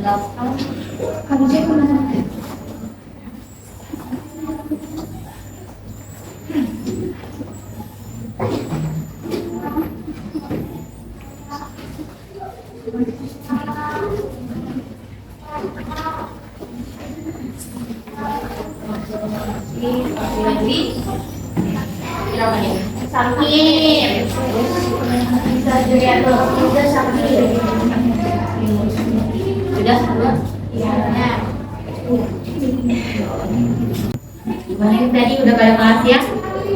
Kamu cek mana? Lagi berapa nih? Sakin bisa juga tuh udah sakin sudah ya gimana tadi udah pada kelas ya?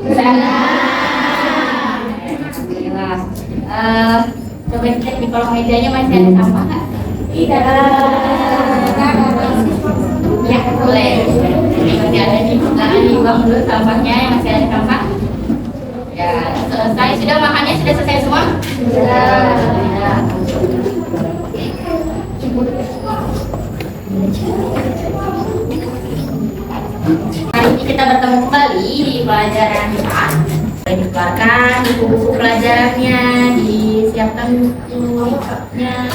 Sudah. Coba cek di kolong mejanya masih ada sampah nggak? Tidak. Ya boleh. Masih ada di sekarang dibuang dulu sampahnya yang masih ada sampah. Ya selesai sudah makannya sudah selesai semua? Sudah. Hari ini kita bertemu kembali di pelajaran IPA. Dikeluarkan buku-buku pelajarannya, disiapkan buku-bukunya.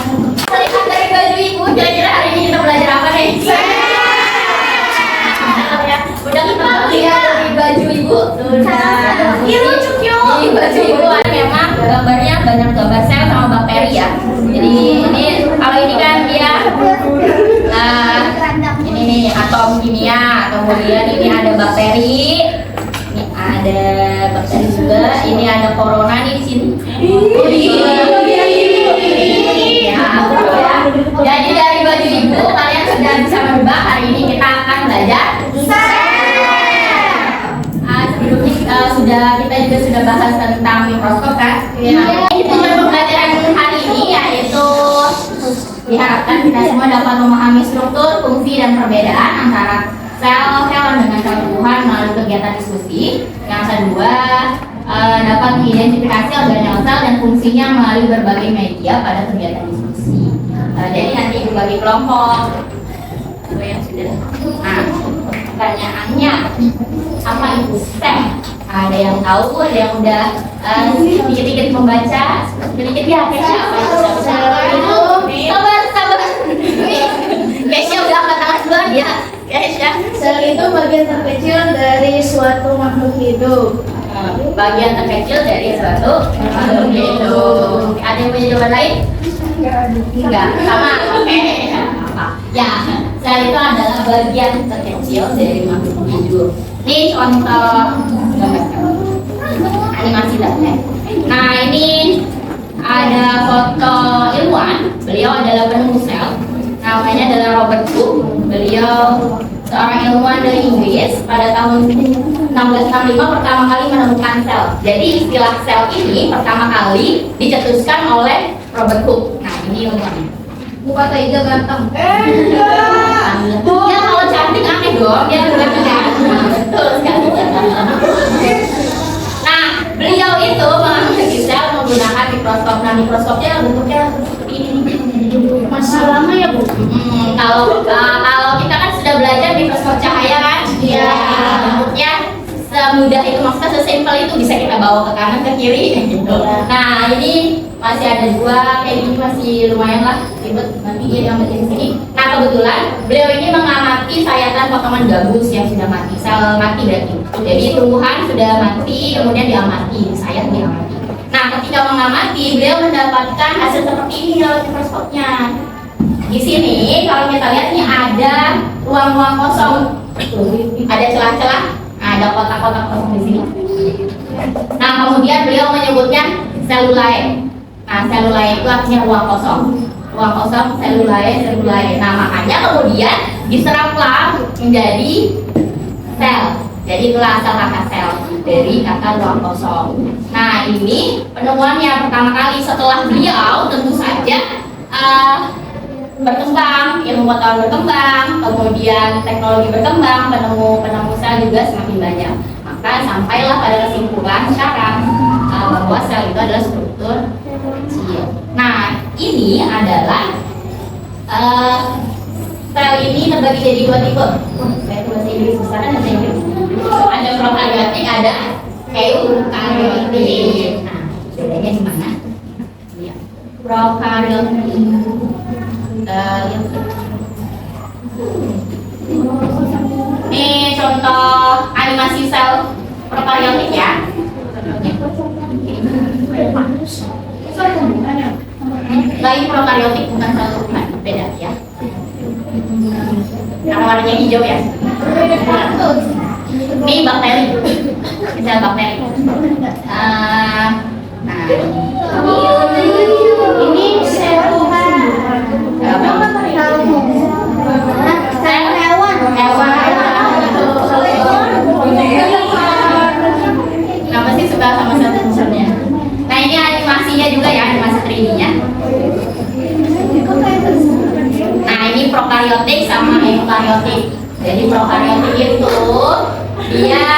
Lihat dari baju ibu, kira-kira hari ini kita belajar apa nih? Udah kembali ya dari baju ibu. Sudah. Ini lucu Di baju ibu memang gambarnya banyak gambar sel sama bakteri ya. Jadi ini kalau ini kan dia ini nih atom kimia, kemudian ini ada bakteri, ini ada bakteri juga, ini ada corona nih di sini. Ya. Jadi dari baju ibu kalian sudah bisa menebak hari ini kita akan belajar sebelumnya kita juga sudah bahas tentang mikroskop kan? Iya. Tujuan pembelajaran hari ini yaitu diharapkan kita semua dapat memahami struktur, fungsi, dan perbedaan antara sel hewan dengan sel tumbuhan melalui kegiatan diskusi. Yang kedua, dapat mengidentifikasi organel sel dan fungsinya melalui berbagai media pada kegiatan diskusi. Jadi nanti dibagi kelompok. Yang sudah. Nah, pertanyaannya apa itu sel? Ada yang tahu, ada yang udah dikit-dikit membaca, sedikit ya Kesha apa itu sabar. Kesha udah angkat tangan duluan ya. Kesha. Sel itu bagian terkecil dari suatu makhluk hidup. Bagian terkecil dari suatu makhluk hidup. Ada yang punya jawaban lain? Enggak. Sama. Oke. Ya, sel itu adalah bagian terkecil dari makhluk hidup. Ini contoh animasi dasar. Nah ini ada foto ilmuwan. Beliau adalah penemu sel. Namanya adalah Robert Hooke. Beliau seorang ilmuwan dari Inggris. Pada tahun 1665 pertama kali menemukan sel. Jadi istilah sel ini pertama kali dicetuskan oleh Robert Hooke. Nah ini ilmuwannya. Muka Taiga ganteng. Ya kalau cantik aneh dong. Dia benar-benar betul sekali. Nah beliau itu menganalisa sel menggunakan mikroskop. Nah mikroskopnya bentuknya seperti ini. Masih lama ya Bu? Kalau kita kan sudah belajar mikroskop cahaya kan? Iya. Bentuknya semudah itu, maksudnya sesimpel itu bisa kita bawa ke kanan ke kiri gitu. Nah ini masih ada dua kayak gini, masih lumayan lah ribet, nanti dia diambil di sini. Nah kebetulan beliau ini mengamati sayatan potongan gabus yang sudah mati, sel mati berarti. Jadi tumbuhan sudah mati kemudian diamati, sayat diamati. Nah ketika mengamati beliau mendapatkan hasil seperti ini lewat mikroskopnya. Di sini kalau kita lihat ini ada ruang-ruang kosong, ada celah-celah, ada kotak-kotak kosong di sini. Nah kemudian beliau menyebutnya selulae. Nah selulae itu artinya ruang kosong, selulae. Nah makanya kemudian diseraplah menjadi sel. Jadi itulah asal kata sel dari kata ruang kosong. Nah ini penemuannya pertama kali setelah beliau tentu saja berkembang, ilmu pengetahuan berkembang, kemudian teknologi berkembang, penemu sel juga semakin banyak. Maka sampailah pada kesimpulan sekarang bahwa sel itu adalah struktur kecil. Nah ini adalah sel ini terbagi jadi dua tipe. Saya itu bahasa Inggris besar kan bahasa Inggris. Ada prokaryotik, ada eukaryotik. Nah bedanya di mana? Prokaryotik Ini contoh animasi sel prokaryotik ya. Lain prokaryotik bukan sel tumbuhan, beda ya. Yang warnanya hijau ya. Ini bakteri, sel bakteri. Ini sel tumbuhan. Sel hewan. Kenapa sih suka sama sel tumbuhannya? Nah ini animasinya juga ya, animasi 3D-nya. Nah ini prokaryotik sama eukaryotik. Jadi prokaryotik itu dia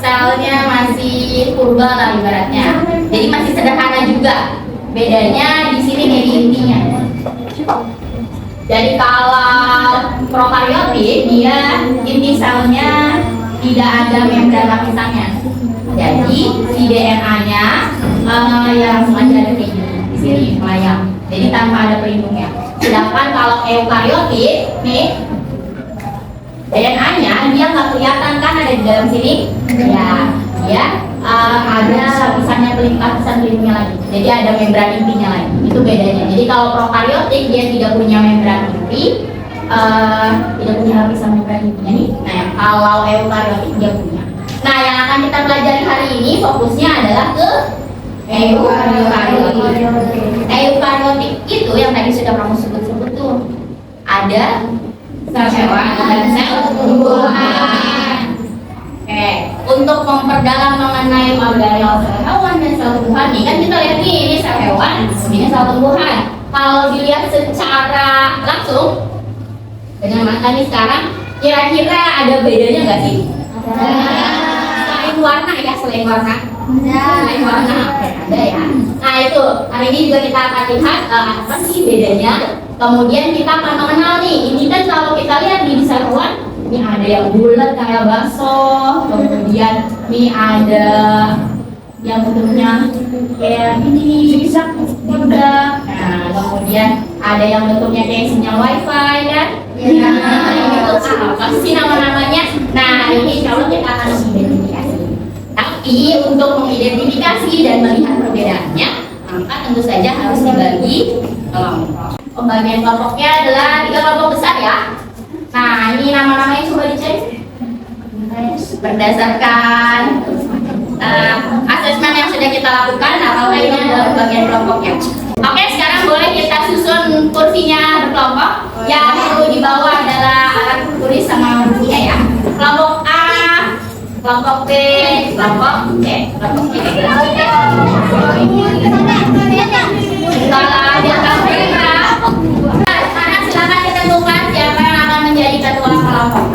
selnya masih purba lah ibaratnya. Jadi masih sederhana juga. Bedanya di sini nih di intinya. Jadi kalau prokaryotik dia inti selnya tidak ada membran lapisannya. Jadi si DNA-nya yang sengaja ada kayak gini di sini melayang. Jadi tanpa ada pelindungnya. Sedangkan kalau eukaryotik nih DNA-nya dia nggak kelihatan kan ada di dalam sini. Ya, dia ada lapisannya lapisan pelindungnya lagi. Jadi ada membran intinya lagi. Itu bedanya. Jadi kalau prokaryotik dia tidak punya membran inti, tidak punya lapisan membran intinya nih. Nah, kalau eukaryotik dia punya. Nah, yang akan kita pelajari hari ini fokusnya adalah ke eukaryotik. Eukaryotik itu yang tadi sudah kamu sebut-sebut tuh ada sel hewan dan sel tumbuhan. Oke, untuk memperdalam mengenai organel sel hewan dan sel tumbuhan nih kan kita lihat nih ini sel hewan, ini sel tumbuhan. Kalau dilihat secara langsung dengan mata nih sekarang, kira-kira ada bedanya nggak sih? Selain warna ya, selain warna. Selain warna, ada ya. Nah itu hari ini juga kita akan lihat apa sih bedanya. Kemudian kita akan mengenal nih. Ini kan kalau kita lihat di sel hewan, ini ada yang bulat kayak bakso, kemudian ini ada yang bentuknya kayak ini bisa juga. Nah kemudian ada yang bentuknya kayak sinyal wifi kan. Nah ini tuh apa sih nama-namanya? Nah ini insya Allah kita akan mengidentifikasi. Tapi untuk mengidentifikasi dan melihat perbedaannya, maka tentu saja harus dibagi kelompok. Pembagian kelompoknya adalah 3 kelompok besar ya. Nah ini nama-namanya coba dicek berdasarkan asesmen yang sudah kita lakukan. Apakah ini adalah pembagian kelompoknya? Oke, sekarang boleh kita susun kursinya berkelompok. Yang perlu dibawa adalah alat tulis sama bukunya ya. Kelompok A, kelompok B, kelompok C, kelompok C. Kalau ada kamera, sekarang silakan ditentukan siapa yang akan menjadi ketua kelompok.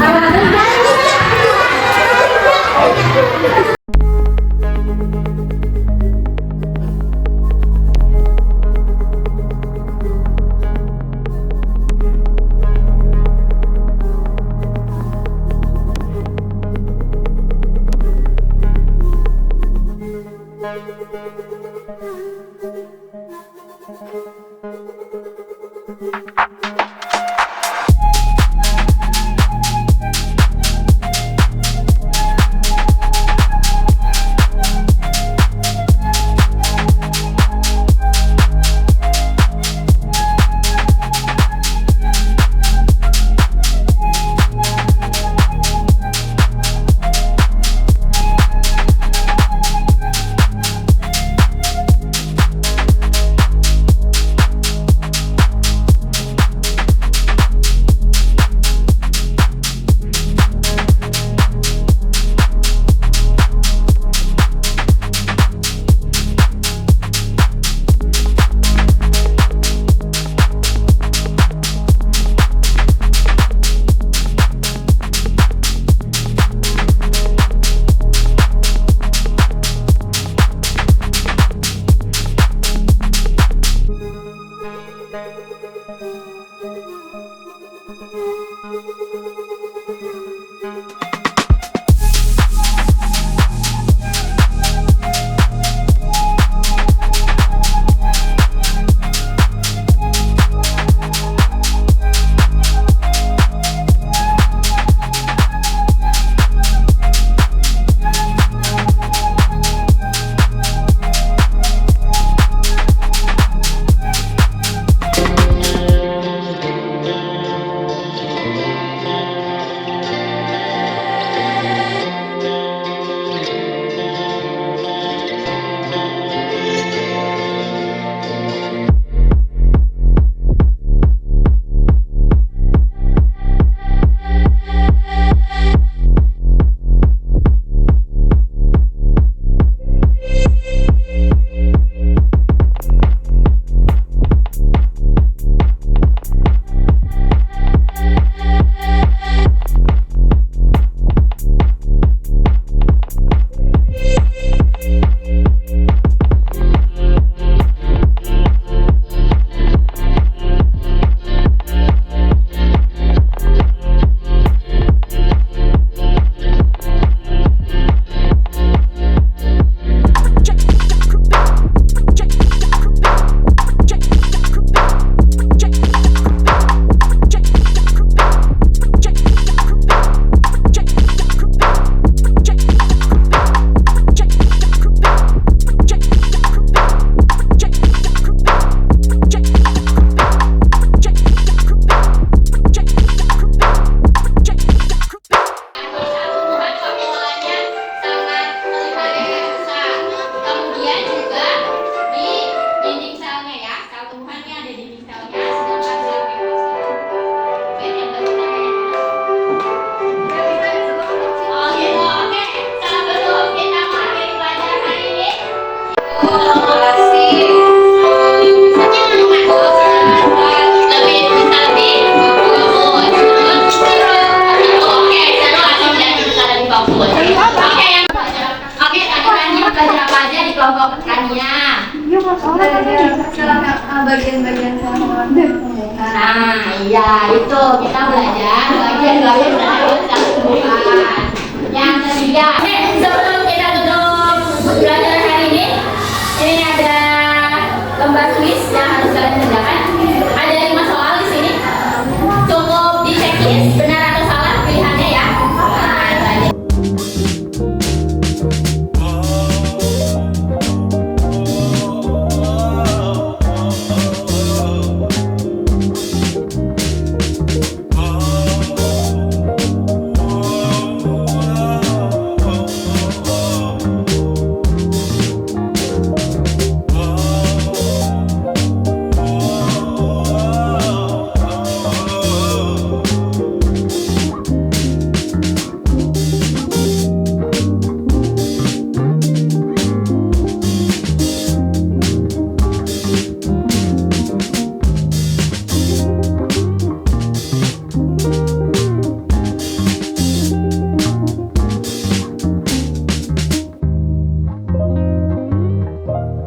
bagian-bagian hewan. Nah, iya itu kita belajar bagian-bagian dari tumbuhan. Yang ketiga, sebelum kita tutup belajar hari ini ada lembar tulis yang harus kalian kerjakan. Ada 5 soal di sini. Cukup di checklist benar atau salah pilihannya ya. Nah, itu aja.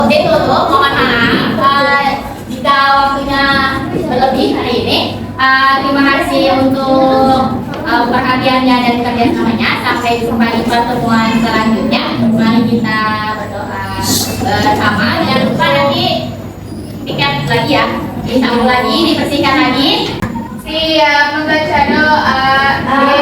Oke tutup, mohon maaf jika waktunya berlebih hari ini. Terima kasih untuk perhatiannya dan kerjasamanya. Sampai jumpa di pertemuan selanjutnya. Mari kita berdoa bersama. Jangan lupa nanti tiket lagi ya, disambung lagi, dibersihkan lagi. Siap membaca doa.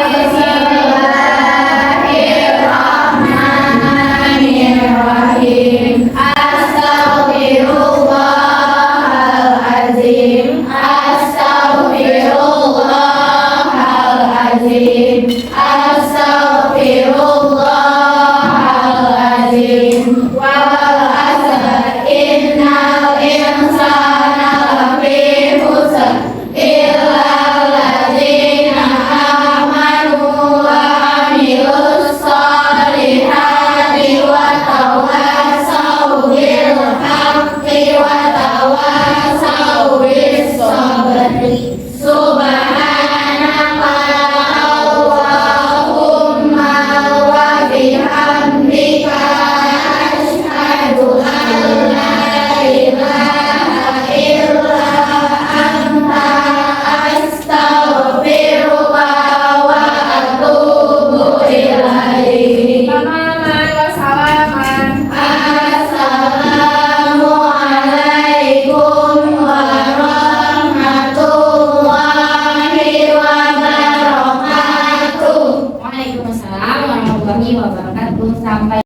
Bismillahirrahmanirrahim. Astaghfirullahaladzim. Astaghfirullahaladzim. Astaghfirullahaladzim. Wal asr innal insana lafi khusr illa alladzina amanu wa amilus solihati wa tawassaw bil haqqi wa tawassaw bis sabri. Subhanaka Allahumma wa bihamdika asyhadu an la ilaha illa anta astaghfiruka wa atubu ilaik. Assalamualaikum warahmatullahi wabarakatuh. Waalaikumsalam warahmatullahi wabarakatuh. Sampai